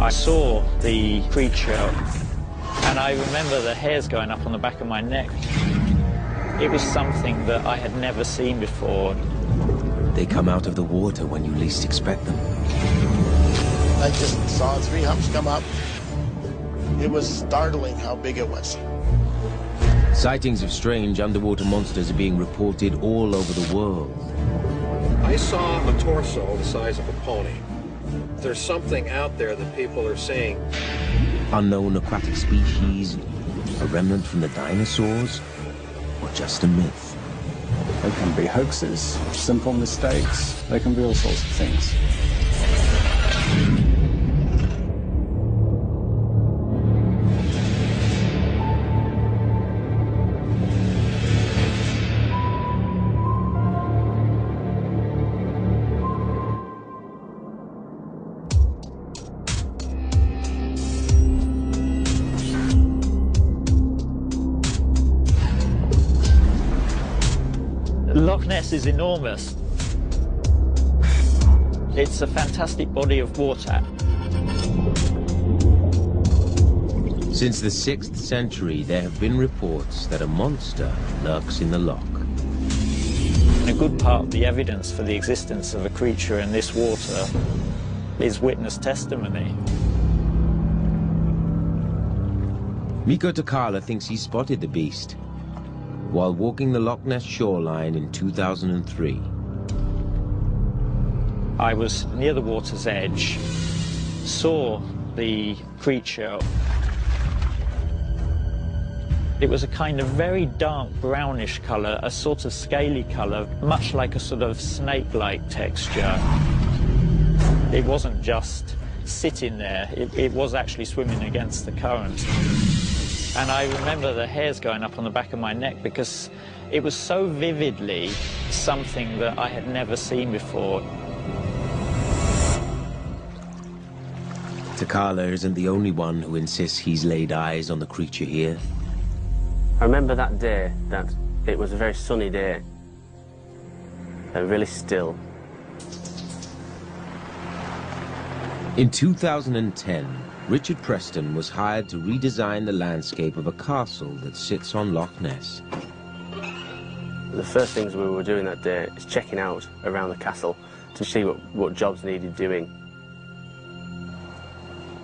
I saw the creature, and I remember the hairs going up on the back of my neck. It was something that I had never seen before. They come out of the water when you least expect them. I just saw 3 humps come up. It was startling how big it was. Sightings of strange underwater monsters are being reported all over the world. I saw a torso the size of a pony. There's something out there that people are saying. Unknown aquatic species, a remnant from the dinosaurs, or just a myth? They can be hoaxes, simple mistakes. They can be all sorts of things. Loch Ness is enormous. It's a fantastic body of water. Since the 6th century, there have been reports that a monster lurks in the loch. A good part of the evidence for the existence of a creature in this water is witness testimony. Mikko Takala thinks he spotted the beast while walking the Loch Ness shoreline in 2003. I was near the water's edge, saw the creature. It was a kind of very dark brownish colour, a sort of scaly colour, much like a sort of snake-like texture. It wasn't just sitting there, it was actually swimming against the current. And I remember the hairs going up on the back of my neck because it was so vividly something that I had never seen before. Takala isn't the only one who insists he's laid eyes on the creature here. I remember that day, that it was a very sunny day, and really still. In 2010, Richard Preston was hired to redesign the landscape of a castle that sits on Loch Ness. The first things we were doing that day is checking out around the castle to see what jobs needed doing.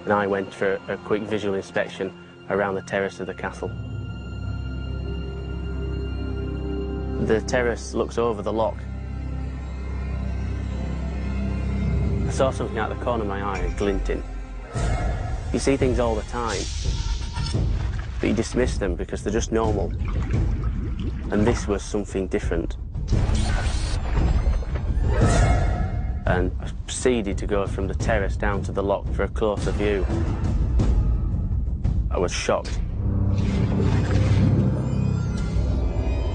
And I went for a quick visual inspection around the terrace of the castle. The terrace looks over the loch. I saw something out the corner of my eye glinting. You see things all the time, but you dismiss them because they're just normal. And this was something different. And I proceeded to go from the terrace down to the loch for a closer view. I was shocked.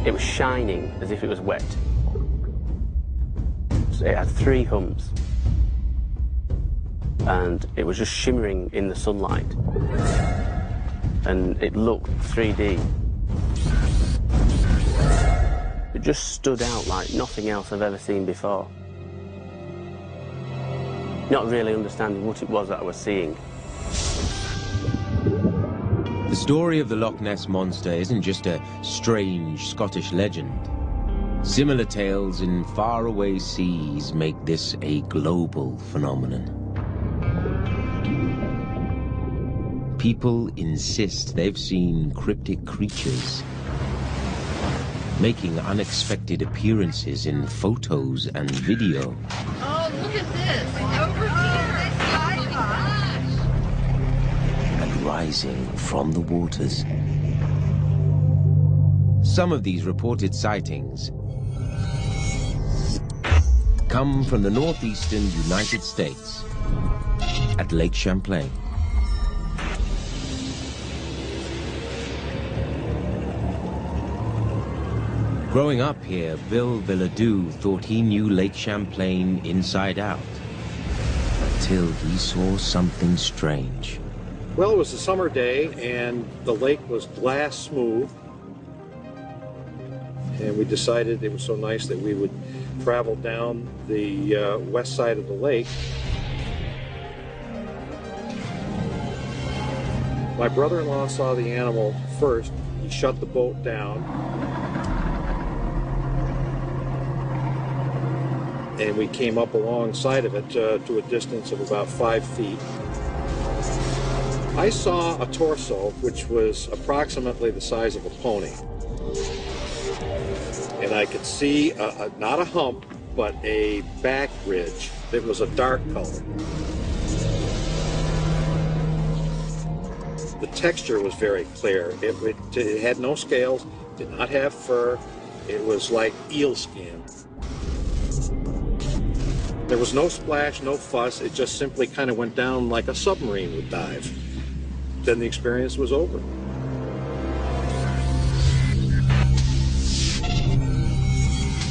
It was shining as if it was wet. So it had 3 humps. And it was just shimmering in the sunlight. And it looked 3D. It just stood out like nothing else I've ever seen before. Not really understanding what it was that I was seeing. The story of the Loch Ness Monster isn't just a strange Scottish legend. Similar tales in faraway seas make this a global phenomenon. People insist they've seen cryptic creatures making unexpected appearances in photos and video. Oh, look at this! Over here! Oh my gosh! And rising from the waters. Some of these reported sightings come from the northeastern United States at Lake Champlain. Growing up here, Bill Villadue thought he knew Lake Champlain inside out, until he saw something strange. Well, it was a summer day, and the lake was glass smooth. And we decided it was so nice that we would travel down the west side of the lake. My brother-in-law saw the animal first. He shut the boat down. And we came up alongside of it to a distance of about 5 feet. I saw a torso which was approximately the size of a pony. And I could see, not a hump, but a back ridge that was a dark color. The texture was very clear. It had no scales, did not have fur. It was like eel skin. There was no splash, no fuss. It just simply kind of went down like a submarine would dive. Then the experience was over.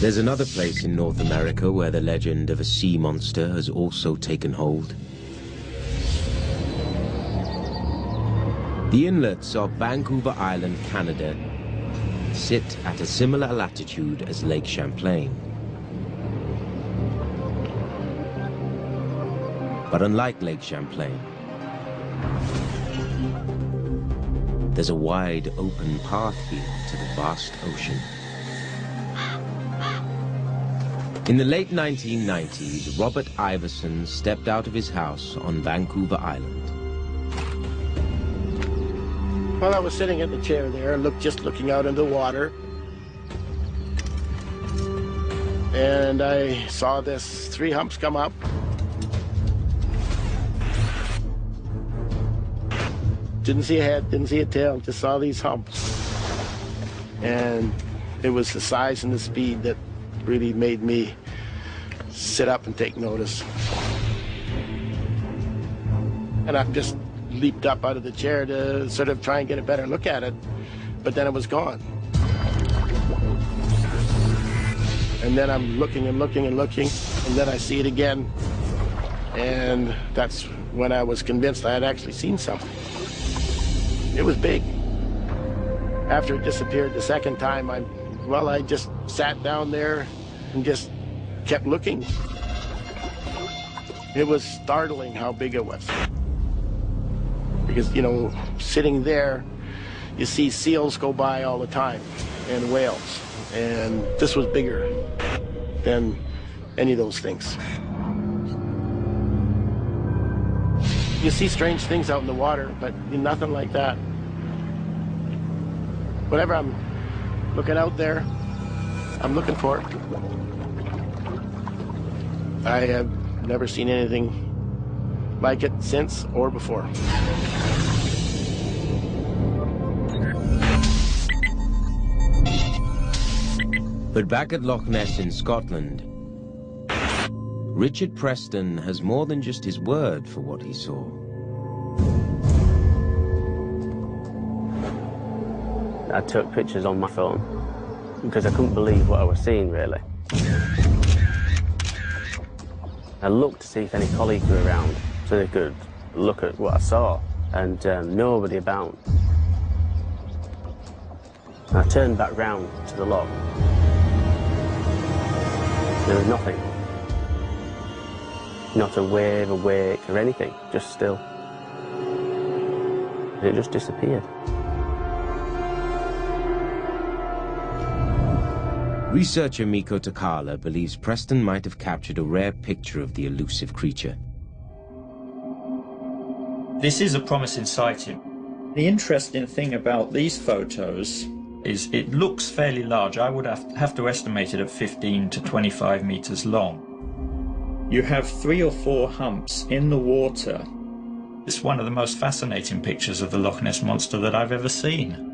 There's another place in North America where the legend of a sea monster has also taken hold. The inlets of Vancouver Island, Canada, sit at a similar latitude as Lake Champlain. But unlike Lake Champlain, there's a wide open path here to the vast ocean. In the late 1990s, Robert Iverson stepped out of his house on Vancouver Island. Well, I was sitting in the chair there, just looking out into the water. And I saw this 3 humps come up. Didn't see a head, didn't see a tail, just saw these humps. And it was the size and the speed that really made me sit up and take notice. And I just leaped up out of the chair to sort of try and get a better look at it, but then it was gone. And then I'm looking and looking and looking, and then I see it again. And that's when I was convinced I had actually seen something. It was big. After it disappeared the second time, I just sat down there and just kept looking. It was startling how big it was. Because, you know, sitting there, you see seals go by all the time, and whales. And this was bigger than any of those things. You see strange things out in the water, but nothing like that. Whenever I'm looking out there, I'm looking for it. I have never seen anything like it since or before. But back at Loch Ness in Scotland, Richard Preston has more than just his word for what he saw. I took pictures on my phone because I couldn't believe what I was seeing, really. I looked to see if any colleagues were around so they could look at what I saw, and nobody about. And I turned back round to the loch. There was nothing. Not a wave, a wake, or anything, just still. And it just disappeared. Researcher Miko Takala believes Preston might have captured a rare picture of the elusive creature. This is a promising sighting. The interesting thing about these photos is it looks fairly large. I would have to estimate it at 15 to 25 meters long. You have 3 or 4 humps in the water. It's one of the most fascinating pictures of the Loch Ness Monster that I've ever seen.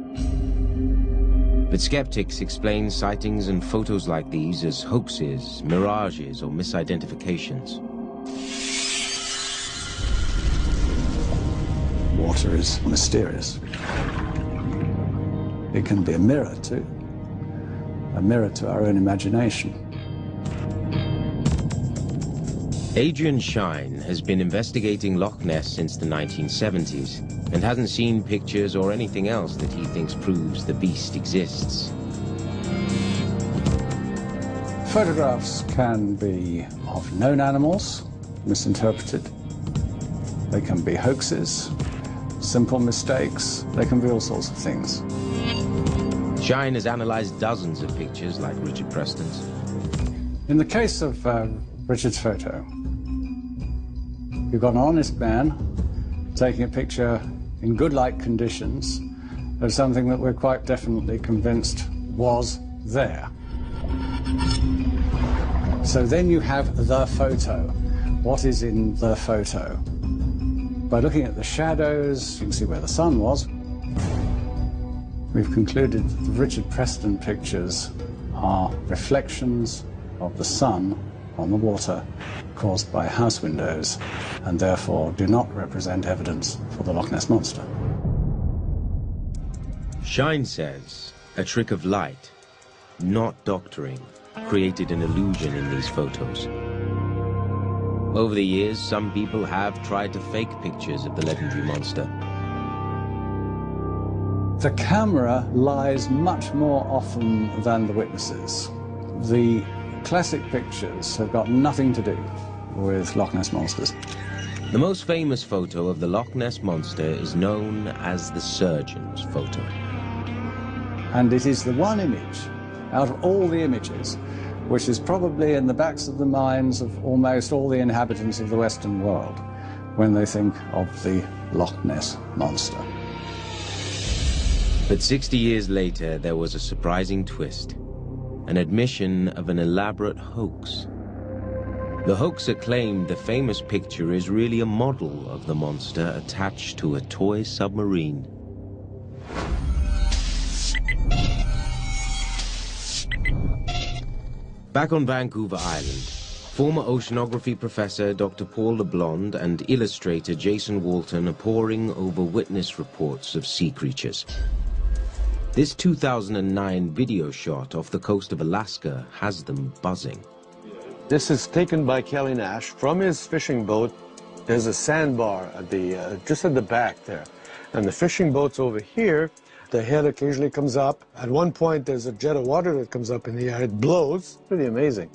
But skeptics explain sightings and photos like these as hoaxes, mirages, or misidentifications. Water is mysterious. It can be a mirror too. A mirror to our own imagination. Adrian Shine has been investigating Loch Ness since the 1970s and hasn't seen pictures or anything else that he thinks proves the beast exists. Photographs can be of known animals, misinterpreted. They can be hoaxes. simple mistakes. They can be all sorts of things. Shine has analyzed dozens of pictures like Richard Preston's. In the case of Richard's photo, you've got an honest man taking a picture in good light conditions of something that we're quite definitely convinced was there. So then you have the photo. What is in the photo? By looking at the shadows, you can see where the sun was. We've concluded that the Richard Preston pictures are reflections of the sun on the water caused by house windows, and therefore do not represent evidence for the Loch Ness Monster. Shine says a trick of light, not doctoring, created an illusion in these photos. Over the years, some people have tried to fake pictures of the legendary monster. The camera lies much more often than the witnesses. The classic pictures have got nothing to do with Loch Ness monsters. The most famous photo of the Loch Ness Monster is known as the surgeon's photo. And it is the one image out of all the images which is probably in the backs of the minds of almost all the inhabitants of the Western world when they think of the Loch Ness Monster. But 60 years later, there was a surprising twist, an admission of an elaborate hoax. The hoaxer claimed the famous picture is really a model of the monster attached to a toy submarine. Back on Vancouver Island, former oceanography professor Dr. Paul LeBlond and illustrator Jason Walton are poring over witness reports of sea creatures. This 2009 video shot off the coast of Alaska has them buzzing. This is taken by Kelly Nash from his fishing boat. There's a sandbar at the just at the back there, and the fishing boat's over here. The head occasionally comes up. At one point, there's a jet of water that comes up in the air. It blows. Pretty amazing.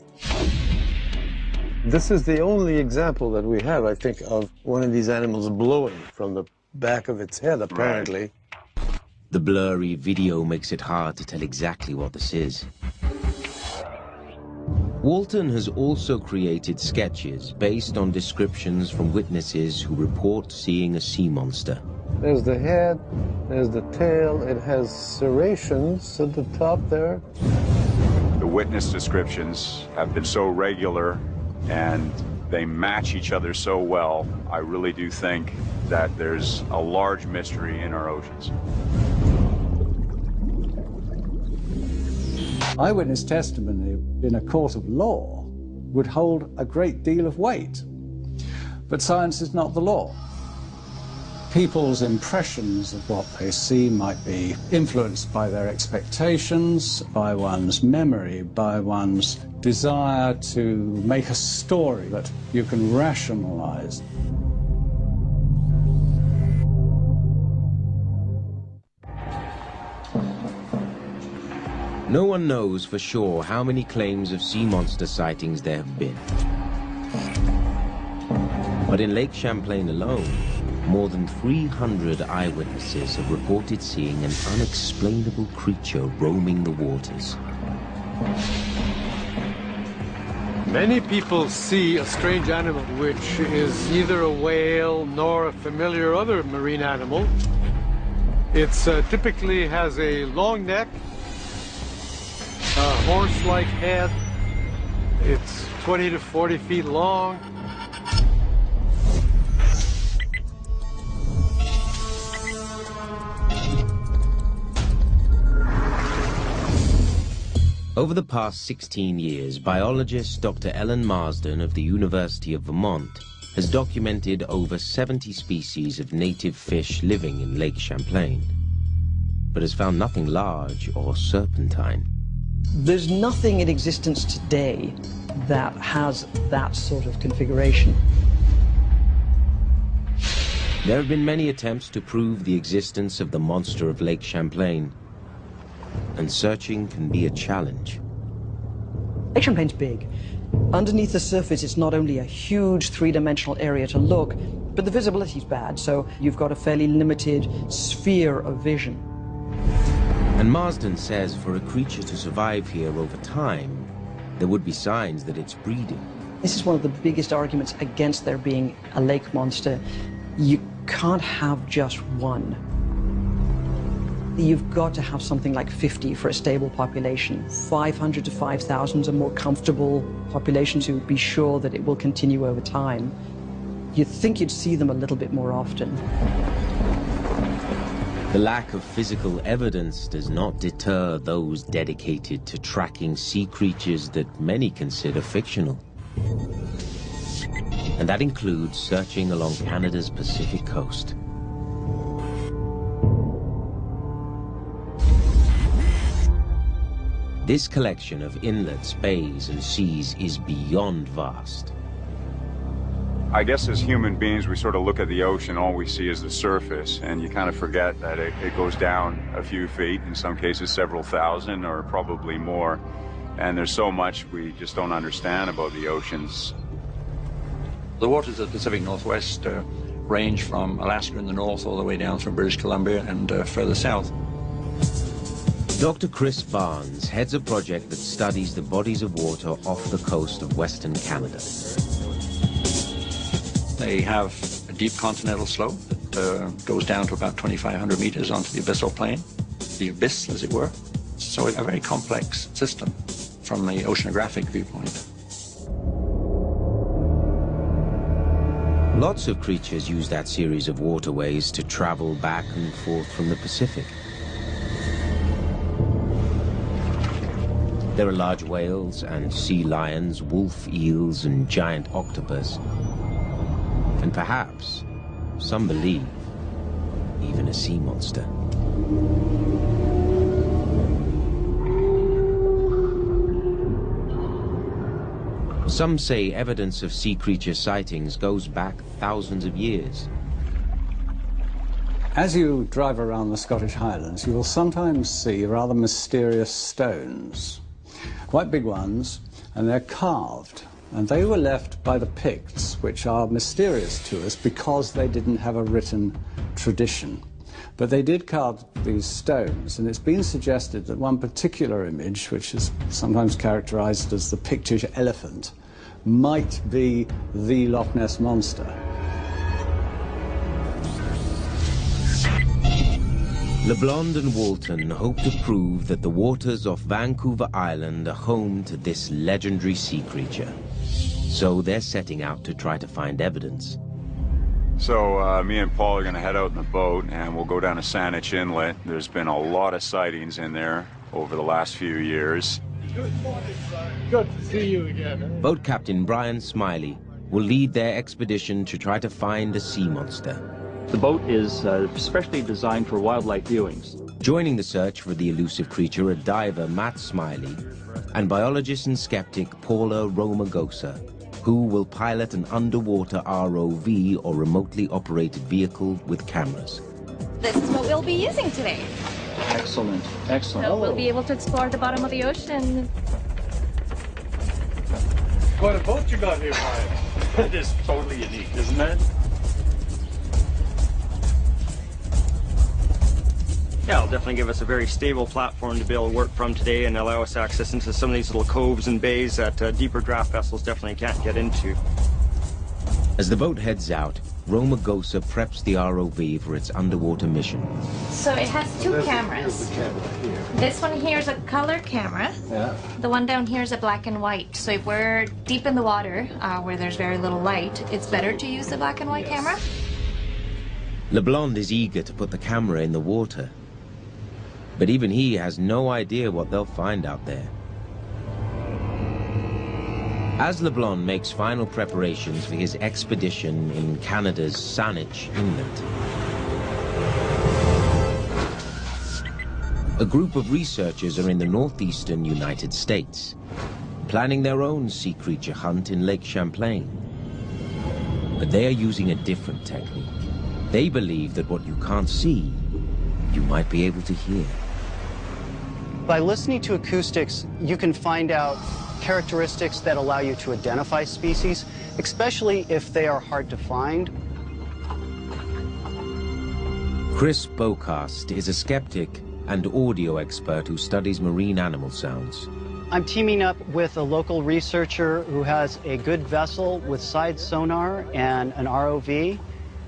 This is the only example that we have, I think, of one of these animals blowing from the back of its head, apparently. Right. The blurry video makes it hard to tell exactly what this is. Walton has also created sketches based on descriptions from witnesses who report seeing a sea monster. There's the head, there's the tail, it has serrations at the top there. The witness descriptions have been so regular and they match each other so well. I really do think that there's a large mystery in our oceans. Eyewitness testimony in a court of law would hold a great deal of weight, but science is not the law. People's impressions of what they see might be influenced by their expectations, by one's memory, by one's desire to make a story that you can rationalize. No one knows for sure how many claims of sea monster sightings there have been. But in Lake Champlain alone, more than 300 eyewitnesses have reported seeing an unexplainable creature roaming the waters. Many people see a strange animal, which is neither a whale nor a familiar other marine animal. It typically has a long neck, a horse-like head. It's 20 to 40 feet long. Over the past 16 years, biologist Dr. Ellen Marsden of the University of Vermont has documented over 70 species of native fish living in Lake Champlain, but has found nothing large or serpentine. There's nothing in existence today that has that sort of configuration. There have been many attempts to prove the existence of the monster of Lake Champlain, and searching can be a challenge. Lake Champlain's big. Underneath the surface, it's not only a huge three-dimensional area to look, But the visibility's bad, so you've got a fairly limited sphere of vision. And Marsden says for a creature to survive here over time, there would be signs that it's breeding. This is one of the biggest arguments against there being a lake monster. You can't have just one. You've got to have something like 50 for a stable population. 500 to 5,000 is a more comfortable population to be sure that it will continue over time. You'd think you'd see them a little bit more often. The lack of physical evidence does not deter those dedicated to tracking sea creatures that many consider fictional. And that includes searching along Canada's Pacific coast. This collection of inlets, bays, and seas is beyond vast. I guess as human beings, we sort of look at the ocean, all we see is the surface, and you kind of forget that it goes down a few feet, in some cases several thousand or probably more. And there's so much we just don't understand about the oceans. The waters of the Pacific Northwest range from Alaska in the north all the way down through British Columbia and further south. Dr. Chris Barnes heads a project that studies the bodies of water off the coast of Western Canada. They have a deep continental slope that goes down to about 2,500 meters onto the abyssal plain, the abyss, as it were. So a very complex system from the oceanographic viewpoint. Lots of creatures use that series of waterways to travel back and forth from the Pacific. There are large whales and sea lions, wolf eels and giant octopus. And perhaps, some believe, even a sea monster. Some say evidence of sea creature sightings goes back thousands of years. As you drive around the Scottish Highlands, you will sometimes see rather mysterious stones. Quite big ones, and they're carved. And they were left by the Picts, which are mysterious to us because they didn't have a written tradition. But they did carve these stones, and it's been suggested that one particular image, which is sometimes characterized as the Pictish elephant, might be the Loch Ness Monster. LeBlond and Walton hope to prove that the waters off Vancouver Island are home to this legendary sea creature. So they're setting out to try to find evidence. So me and Paul are going to head out in the boat, and we'll go down to Saanich Inlet. There's been a lot of sightings in there over the last few years. Good morning, sir. Good to see you again. Boat Captain Brian Smiley will lead their expedition to try to find a sea monster. The boat is specially designed for wildlife viewings. Joining the search for the elusive creature are diver Matt Smiley and biologist and skeptic Paula Romagosa, who will pilot an underwater ROV or remotely operated vehicle with cameras. This is what we'll be using today. Excellent, excellent. So we'll be able to explore the bottom of the ocean. What a boat you got here, Brian. It is totally unique, isn't it? Yeah, it'll definitely give us a very stable platform to be able to work from today and allow us access into some of these little coves and bays that deeper draft vessels definitely can't get into. As the boat heads out, Romagosa preps the ROV for its underwater mission. So it has two cameras. This one here is a color camera. Yeah. The one down here is a black and white. So if we're deep in the water, where there's very little light, it's better to use the black and white camera. LeBlond is eager to put the camera in the water. But even he has no idea what they'll find out there. As LeBlond makes final preparations for his expedition in Canada's Saanich Inlet, a group of researchers are in the northeastern United States, planning their own sea creature hunt in Lake Champlain. But they are using a different technique. They believe that what you can't see, you might be able to hear. By listening to acoustics, you can find out characteristics that allow you to identify species, especially if they are hard to find. Chris Bocast is a skeptic and audio expert who studies marine animal sounds. I'm teaming up with a local researcher who has a good vessel with side sonar and an ROV.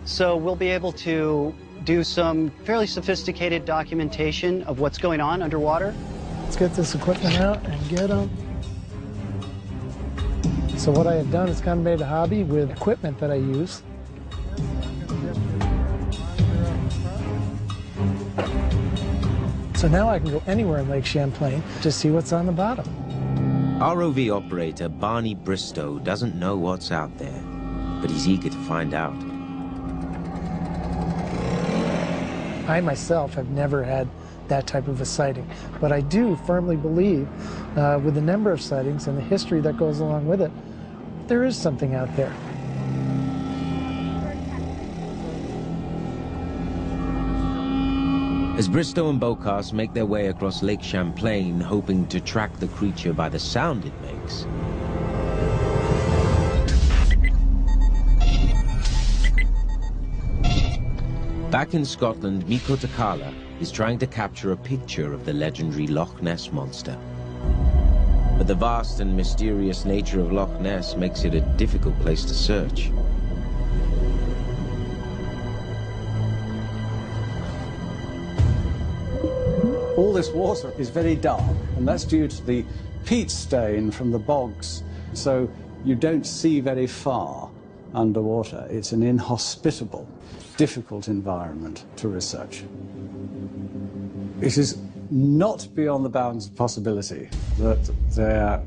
So we'll be able to do some fairly sophisticated documentation of what's going on underwater. Let's get this equipment out and get them. So what I have done is kind of made a hobby with equipment that I use. So now I can go anywhere in Lake Champlain to see what's on the bottom. ROV operator Barney Bristow doesn't know what's out there, but he's eager to find out. I myself have never had that type of a sighting, but I do firmly believe, with the number of sightings and the history that goes along with it, there is something out there. As Bristow and Bocast make their way across Lake Champlain, hoping to track the creature by the sound it makes, back in Scotland, Mikko Takala is trying to capture a picture of the legendary Loch Ness monster. But the vast and mysterious nature of Loch Ness makes it a difficult place to search. All this water is very dark, and that's due to the peat stain from the bogs. So you don't see very far underwater. It's an inhospitable, difficult environment to research. It is not beyond the bounds of possibility that there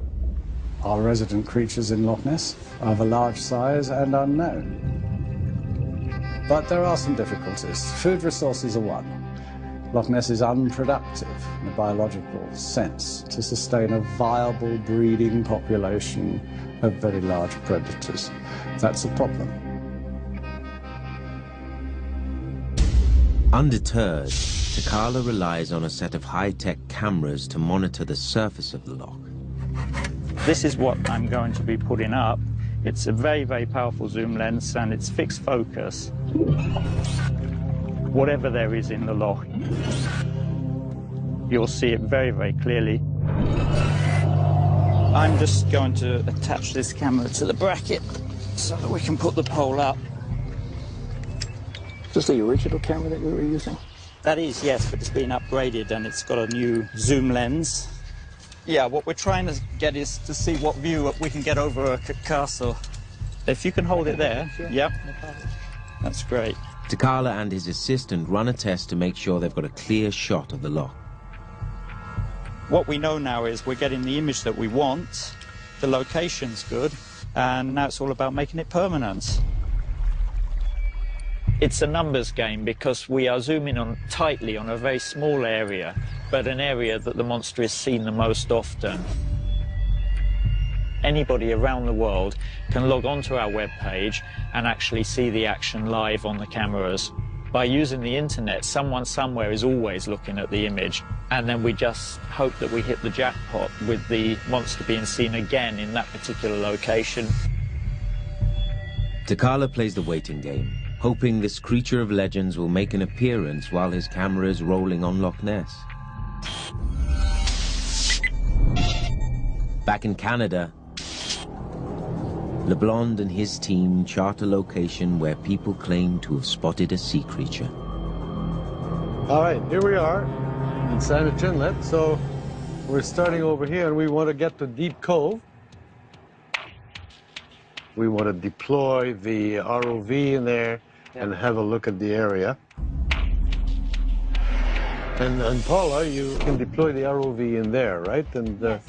are resident creatures in Loch Ness of a large size and unknown. But there are some difficulties. Food resources are one. Loch Ness is unproductive in a biological sense to sustain a viable breeding population of very large predators. That's a problem. Undeterred, Takala relies on a set of high-tech cameras to monitor the surface of the loch. This is what I'm going to be putting up. It's a very, very powerful zoom lens, and it's fixed focus. Whatever there is in the loch, you'll see it very, very clearly. I'm just going to attach this camera to the bracket so that we can put the pole up. Is this the original camera that we were using? That is, yes, but it's been upgraded and it's got a new zoom lens. Yeah, what we're trying to get is to see what view we can get over a castle. If you can hold it there, sure. Yep, no problem. That's great. Takala and his assistant run a test to make sure they've got a clear shot of the loch. What we know now is we're getting the image that we want, the location's good, and now it's all about making it permanent. It's a numbers game because we are zooming on tightly on a very small area, but an area that the monster is seen the most often. Anybody around the world can log onto our webpage and actually see the action live on the cameras. By using the internet, someone somewhere is always looking at the image, and then we just hope that we hit the jackpot with the monster being seen again in that particular location. Takala plays the waiting game, hoping this creature of legends will make an appearance while his camera is rolling on Loch Ness. Back in Canada, LeBlond and his team chart a location where people claim to have spotted a sea creature. All right, here we are in Sandwich Inlet. So we're starting over here and we want to get to Deep Cove. We want to deploy the ROV in there and have a look at the area. And Paula, you can deploy the ROV in there, right? And yes.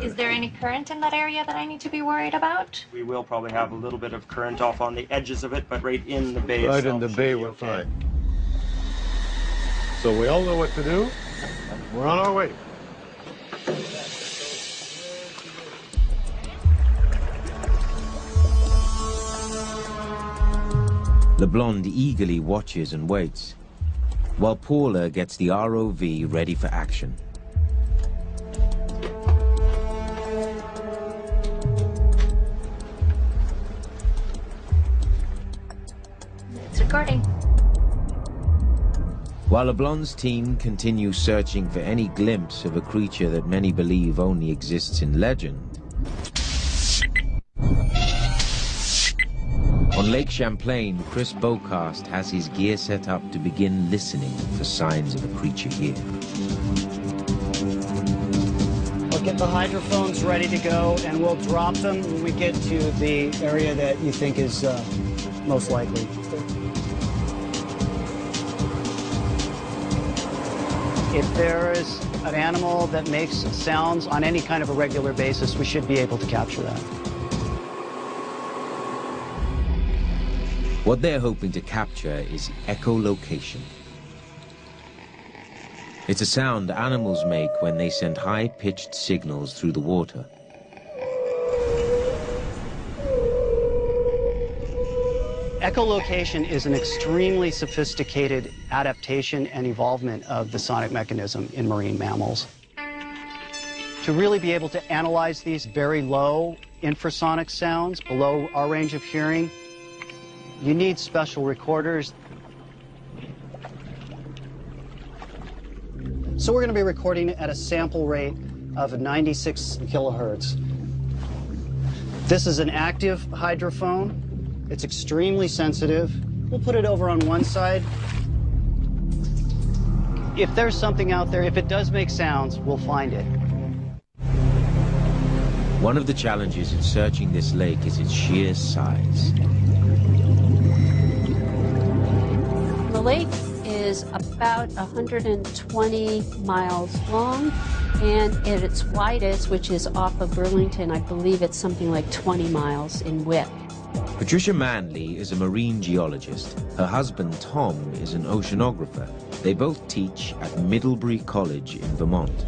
Is there any current in that area that I need to be worried about? We will probably have a little bit of current off on the edges of it, but right in the bay right itself, in the bay, we're fine. So we all know what to do. We're on our way. LeBlond eagerly watches and waits, while Paula gets the ROV ready for action. It's recording. While LeBlanc's team continues searching for any glimpse of a creature that many believe only exists in legend, on Lake Champlain, Chris Bocast has his gear set up to begin listening for signs of a creature here. We'll get the hydrophones ready to go, and we'll drop them when we get to the area that you think is most likely. If there is an animal that makes sounds on any kind of a regular basis, we should be able to capture that. What they're hoping to capture is echolocation. It's a sound animals make when they send high-pitched signals through the water. Echolocation is an extremely sophisticated adaptation and evolvement of the sonic mechanism in marine mammals. To really be able to analyze these very low infrasonic sounds below our range of hearing, you need special recorders. So we're going to be recording at a sample rate of 96 kilohertz. This is an active hydrophone. It's extremely sensitive. We'll put it over on one side. If there's something out there, if it does make sounds, we'll find it. One of the challenges in searching this lake is its sheer size. The lake is about 120 miles long, and at its widest, which is off of Burlington, I believe it's something like 20 miles in width. Patricia Manley is a marine geologist. Her husband, Tom, is an oceanographer. They both teach at Middlebury College in Vermont.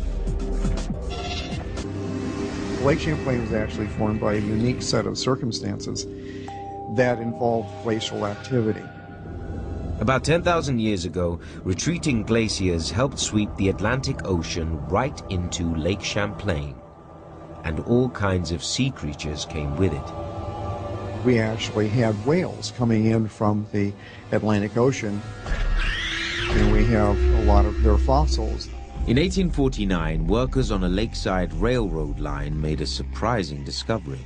Lake Champlain was actually formed by a unique set of circumstances that involved glacial activity. About 10,000 years ago, retreating glaciers helped sweep the Atlantic Ocean right into Lake Champlain, and all kinds of sea creatures came with it. We actually had whales coming in from the Atlantic Ocean, and we have a lot of their fossils. In 1849, workers on a lakeside railroad line made a surprising discovery.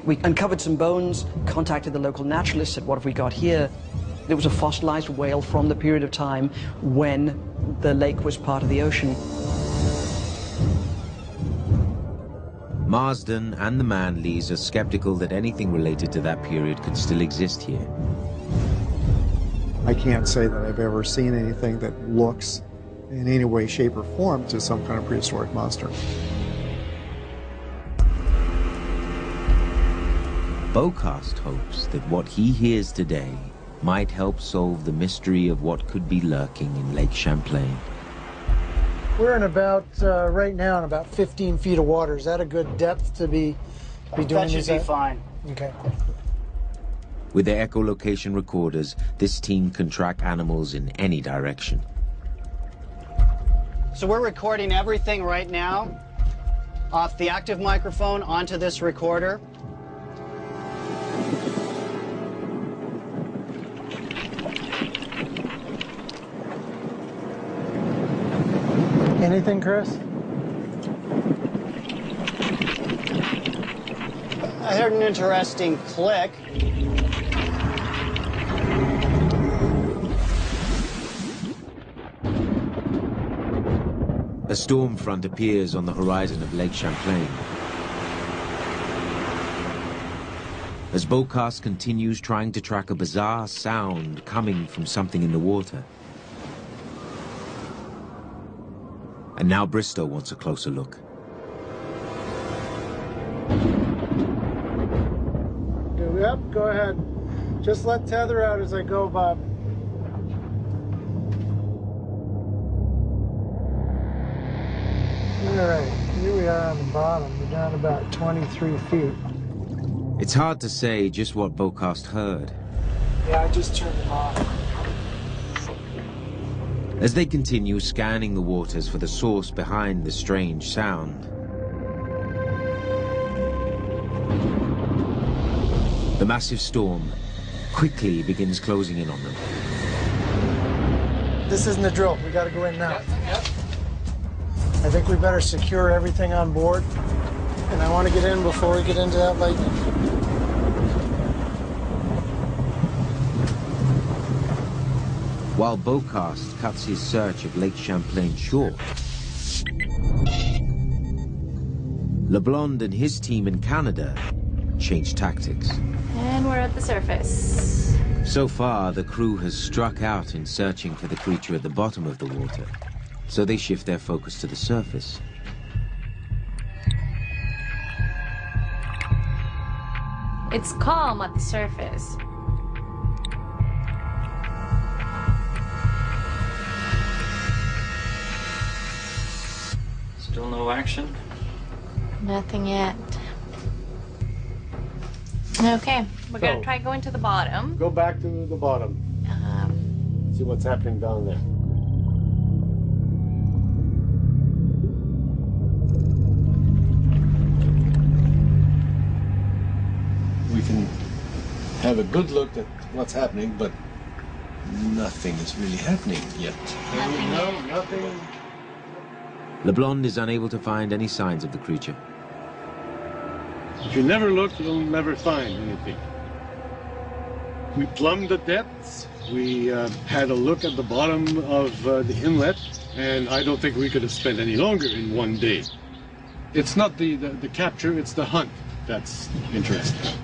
We uncovered some bones, contacted the local naturalist, said, what have we got here? It was a fossilized whale from the period of time when the lake was part of the ocean. Marsden and the Manleys are skeptical that anything related to that period could still exist here. I can't say that I've ever seen anything that looks in any way, shape, or form to some kind of prehistoric monster. Bocast hopes that what he hears today might help solve the mystery of what could be lurking in Lake Champlain. We're in about, right now, in about 15 feet of water. Is that a good depth to be doing that this should be at? fine. Okay. With their echolocation recorders, this team can track animals in any direction. So we're recording everything right now off the active microphone onto this recorder. Anything, Chris? I heard an interesting click. A storm front appears on the horizon of Lake Champlain. As Bocast continues trying to track a bizarre sound coming from something in the water. And now Bristow wants a closer look. Yep, go ahead. Just let tether out as I go, Bob. All right, here we are on the bottom. We're down about 23 feet. It's hard to say just what Bocast heard. Yeah, I just turned them off. As they continue scanning the waters for the source behind the strange sound, the massive storm quickly begins closing in on them. This isn't the drill. We got to go in now. Yep. I think we better secure everything on board. And I want to get in before we get into that lightning. While Bocast cuts his search of Lake Champlain short, LeBlond and his team in Canada change tactics. And we're at the surface. So far, the crew has struck out in searching for the creature at the bottom of the water, so they shift their focus to the surface. It's calm at the surface. Still no action? Nothing yet. Okay, we're gonna try going to the bottom. Go back to the bottom. See what's happening down there. We can have a good look at what's happening, but nothing is really happening yet. Nothing. LeBlond is unable to find any signs of the creature. If you never look, you'll never find anything. We plumbed the depths. We had a look at the bottom of the inlet, and I don't think we could have spent any longer in one day. It's not the capture, it's the hunt that's interesting.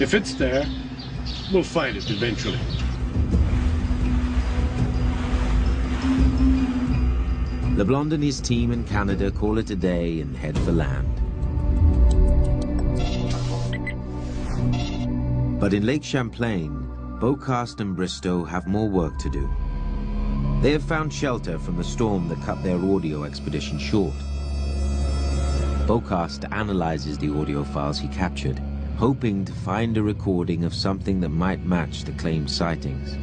If it's there, we'll find it eventually. LeBlond and his team in Canada call it a day and head for land. But in Lake Champlain, Bocast and Bristow have more work to do. They have found shelter from the storm that cut their audio expedition short. Bocast analyzes the audio files he captured, hoping to find a recording of something that might match the claimed sightings.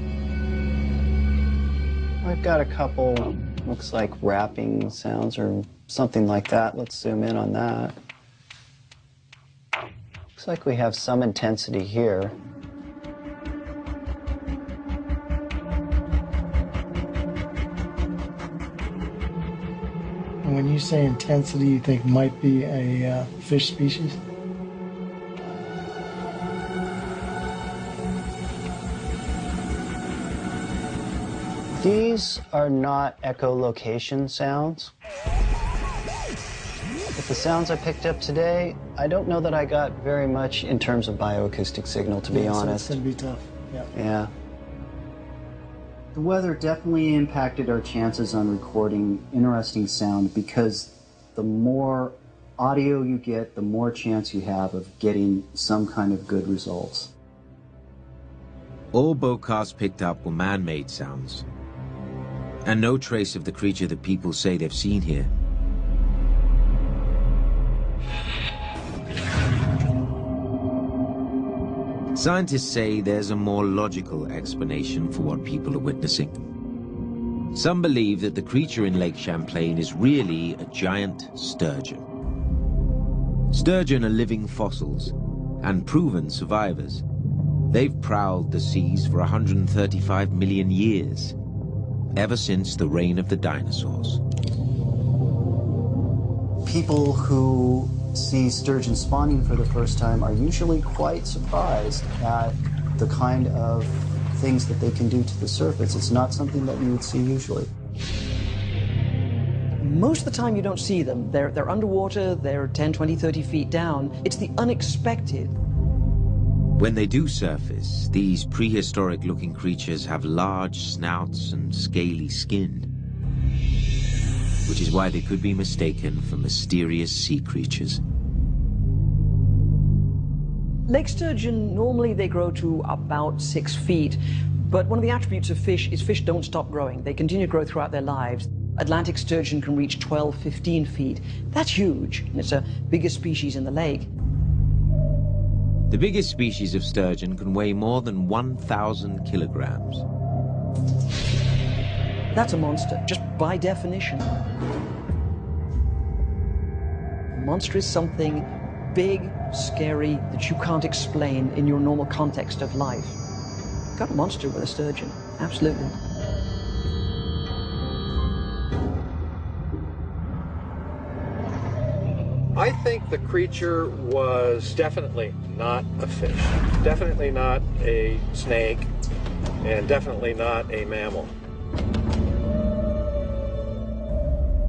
I've got a couple, looks like rapping sounds or something like that. Let's zoom in on that. Looks like we have some intensity here. And when you say intensity, you think might be a fish species? These are not echolocation sounds. With the sounds I picked up today, I don't know that I got very much in terms of bioacoustic signal, to be honest. So it's going to be tough. Yeah. The weather definitely impacted our chances on recording interesting sound because the more audio you get, the more chance you have of getting some kind of good results. All Bocast picked up were man-made sounds, and no trace of the creature that people say they've seen here. Scientists say there's a more logical explanation for what people are witnessing. Some believe that the creature in Lake Champlain is really a giant sturgeon. Sturgeon are living fossils and proven survivors. They've prowled the seas for 135 million years, ever since the reign of the dinosaurs. People who see sturgeon spawning for the first time are usually quite surprised at the kind of things that they can do to the surface. It's not something that you would see usually. Most of the time you don't see them. They're underwater, they're 10, 20, 30 feet down. It's the unexpected. When they do surface, these prehistoric-looking creatures have large snouts and scaly skin, which is why they could be mistaken for mysterious sea creatures. Lake sturgeon, normally they grow to about 6 feet, but one of the attributes of fish is fish don't stop growing. They continue to grow throughout their lives. Atlantic sturgeon can reach 12, 15 feet. That's huge, and it's the biggest species in the lake. The biggest species of sturgeon can weigh more than 1,000 kilograms. That's a monster, just by definition. A monster is something big, scary, that you can't explain in your normal context of life. Got a monster with a sturgeon, absolutely. I think the creature was definitely not a fish, definitely not a snake, and definitely not a mammal.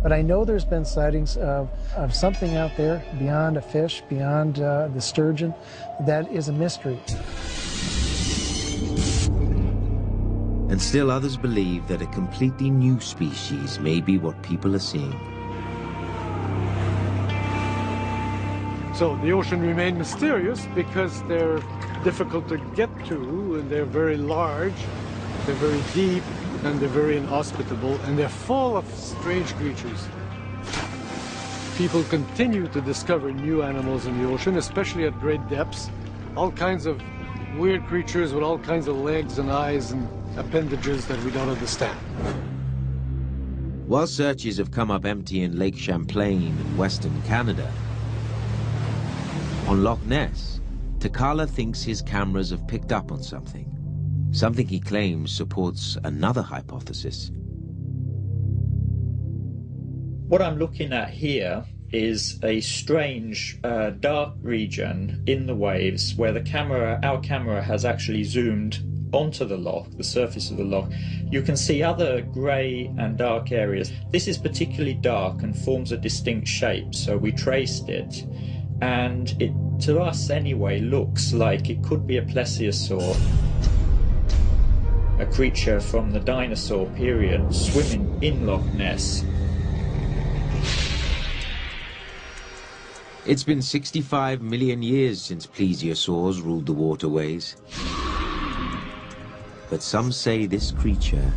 But I know there's been sightings of something out there beyond a fish, beyond the sturgeon, that is a mystery. And still others believe that a completely new species may be what people are seeing. So the ocean remained mysterious because they're difficult to get to, and they're very large, they're very deep, and they're very inhospitable, and they're full of strange creatures. People continue to discover new animals in the ocean, especially at great depths. All kinds of weird creatures with all kinds of legs and eyes and appendages that we don't understand. While searches have come up empty in Lake Champlain in Western Canada, on Loch Ness, Takala thinks his cameras have picked up on something. Something he claims supports another hypothesis. What I'm looking at here is a strange dark region in the waves where our camera has actually zoomed onto the loch, the surface of the loch. You can see other grey and dark areas. This is particularly dark and forms a distinct shape, so we traced it. And it, to us anyway, looks like it could be a plesiosaur, a creature from the dinosaur period swimming in Loch Ness. It's been 65 million years since plesiosaurs ruled the waterways. But some say this creature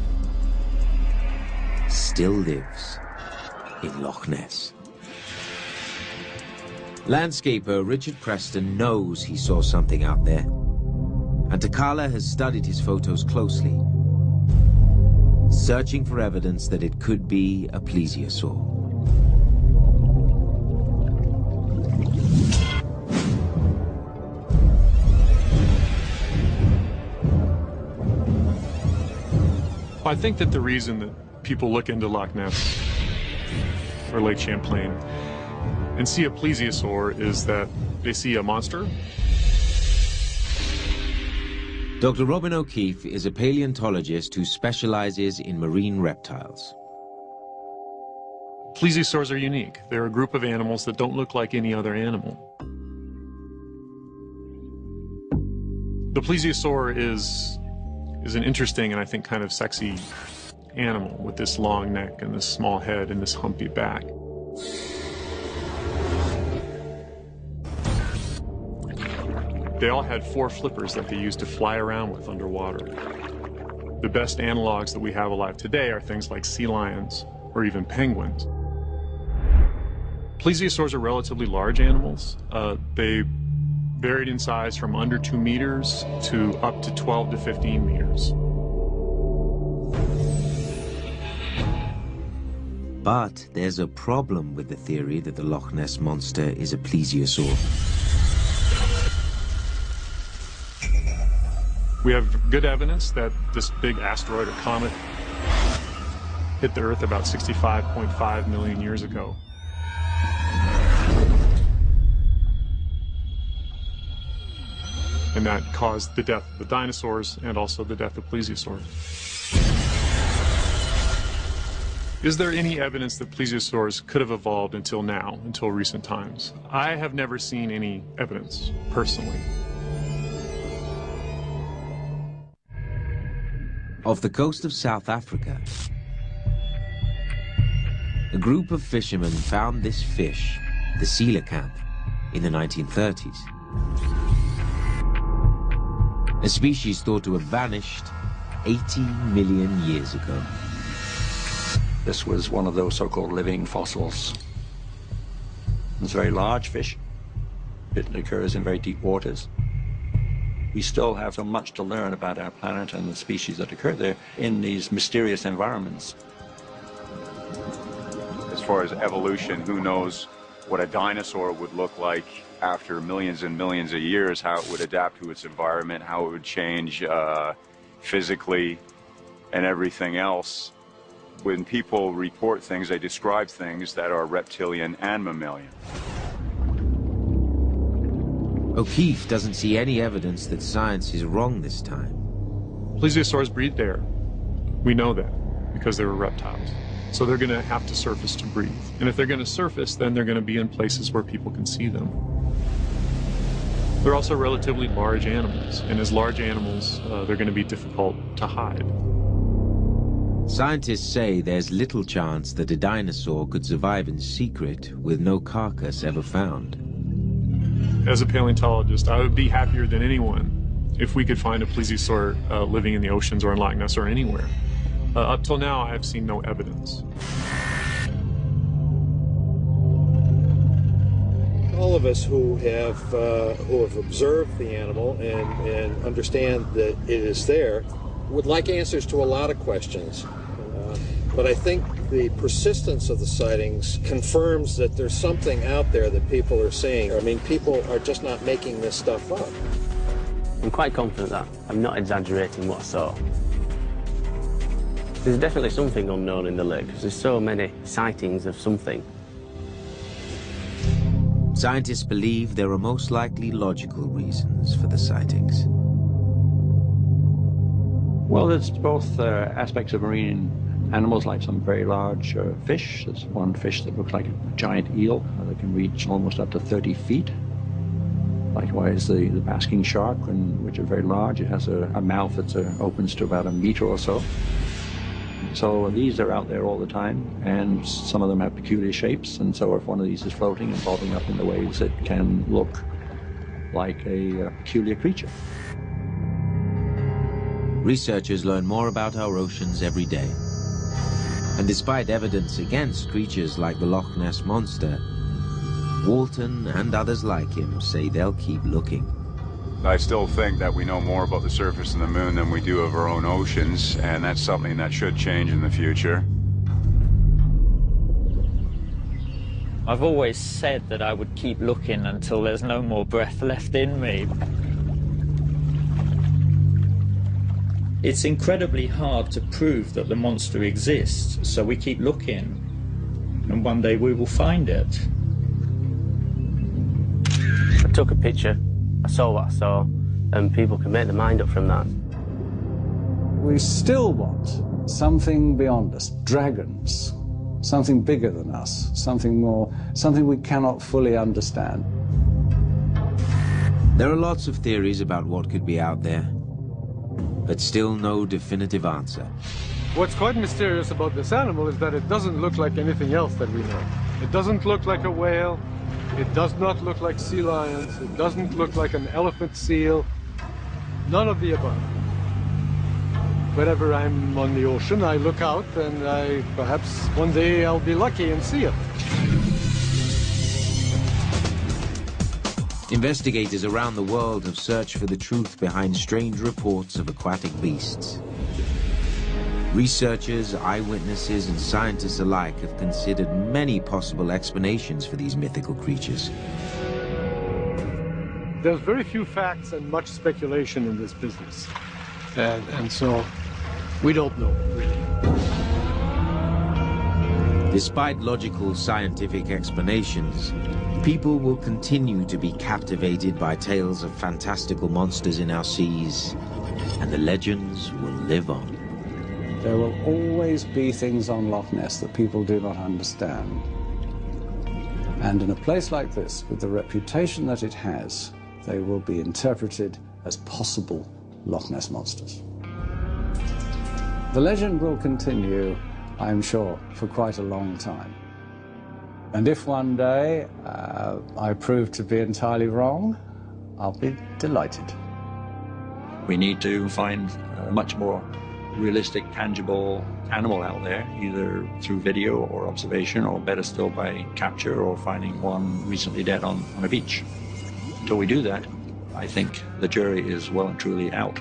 still lives in Loch Ness. Landscaper Richard Preston knows he saw something out there, and Takala has studied his photos closely, searching for evidence that it could be a plesiosaur. I think that the reason that people look into Loch Ness or Lake Champlain and see a plesiosaur is that they see a monster. Dr. Robin O'Keefe is a paleontologist who specializes in marine reptiles. Plesiosaurs are unique. They're a group of animals that don't look like any other animal. The plesiosaur is an interesting and I think kind of sexy animal with this long neck and this small head and this humpy back. They all had 4 flippers that they used to fly around with underwater. The best analogs that we have alive today are things like sea lions or even penguins. Plesiosaurs are relatively large animals. They varied in size from under 2 meters to up to 12 to 15 meters. But there's a problem with the theory that the Loch Ness monster is a plesiosaur. We have good evidence that this big asteroid or comet hit the Earth about 65.5 million years ago. And that caused the death of the dinosaurs and also the death of plesiosaurs. Is there any evidence that plesiosaurs could have evolved until now, until recent times? I have never seen any evidence, personally. Off the coast of South Africa, a group of fishermen found this fish, the coelacanth, in the 1930s. A species thought to have vanished 80 million years ago. This was one of those so-called living fossils. It's a very large fish. It occurs in very deep waters. We still have so much to learn about our planet and the species that occur there in these mysterious environments. As far as evolution, who knows what a dinosaur would look like after millions and millions of years, how it would adapt to its environment, how it would change physically and everything else. When people report things, they describe things that are reptilian and mammalian. O'Keefe doesn't see any evidence that science is wrong this time. Plesiosaurs breed there. We know that because they were reptiles. So they're going to have to surface to breathe. And if they're going to surface, then they're going to be in places where people can see them. They're also relatively large animals, and as large animals, they're going to be difficult to hide. Scientists say there's little chance that a dinosaur could survive in secret with no carcass ever found. As a paleontologist, I would be happier than anyone if we could find a plesiosaur living in the oceans or in Loch Ness or anywhere. Up till now, I have seen no evidence. All of us who have observed the animal and understand that it is there would like answers to a lot of questions. But I think the persistence of the sightings confirms that there's something out there that people are seeing. I mean, people are just not making this stuff up. I'm quite confident that I'm not exaggerating what I saw. There's definitely something unknown in the lake, because there's so many sightings of something. Scientists believe there are most likely logical reasons for the sightings. Well, there's both aspects of marine animals, like some very large fish. There's one fish that looks like a giant eel that can reach almost up to 30 feet. Likewise, the basking shark, which are very large. It has a mouth that opens to about a meter or so. So these are out there all the time, and some of them have peculiar shapes, and so if one of these is floating and bobbing up in the waves, it can look like a peculiar creature. Researchers learn more about our oceans every day. And despite evidence against creatures like the Loch Ness Monster, Walton and others like him say they'll keep looking. I still think that we know more about the surface of the moon than we do of our own oceans, and that's something that should change in the future. I've always said that I would keep looking until there's no more breath left in me. It's incredibly hard to prove that the monster exists, so we keep looking, and one day we will find it. I took a picture, I saw what I saw, and people can make their mind up from that. We still want something beyond us, dragons, something bigger than us, something more, something we cannot fully understand. There are lots of theories about what could be out there, but still no definitive answer. What's quite mysterious about this animal is that it doesn't look like anything else that we know. It doesn't look like a whale. It does not look like sea lions. It doesn't look like an elephant seal. None of the above. Whenever I'm on the ocean, I look out and perhaps one day I'll be lucky and see it. Investigators around the world have searched for the truth behind strange reports of aquatic beasts. Researchers, eyewitnesses, and scientists alike have considered many possible explanations for these mythical creatures. There's very few facts and much speculation in this business. And so we don't know, really. Despite logical scientific explanations, people will continue to be captivated by tales of fantastical monsters in our seas, and the legends will live on. There will always be things on Loch Ness that people do not understand. And in a place like this, with the reputation that it has, they will be interpreted as possible Loch Ness monsters. The legend will continue, I'm sure, for quite a long time. And if one day I prove to be entirely wrong, I'll be delighted. We need to find a much more realistic, tangible animal out there, either through video or observation, or better still by capture or finding one recently dead on a beach. Until we do that, I think the jury is well and truly out.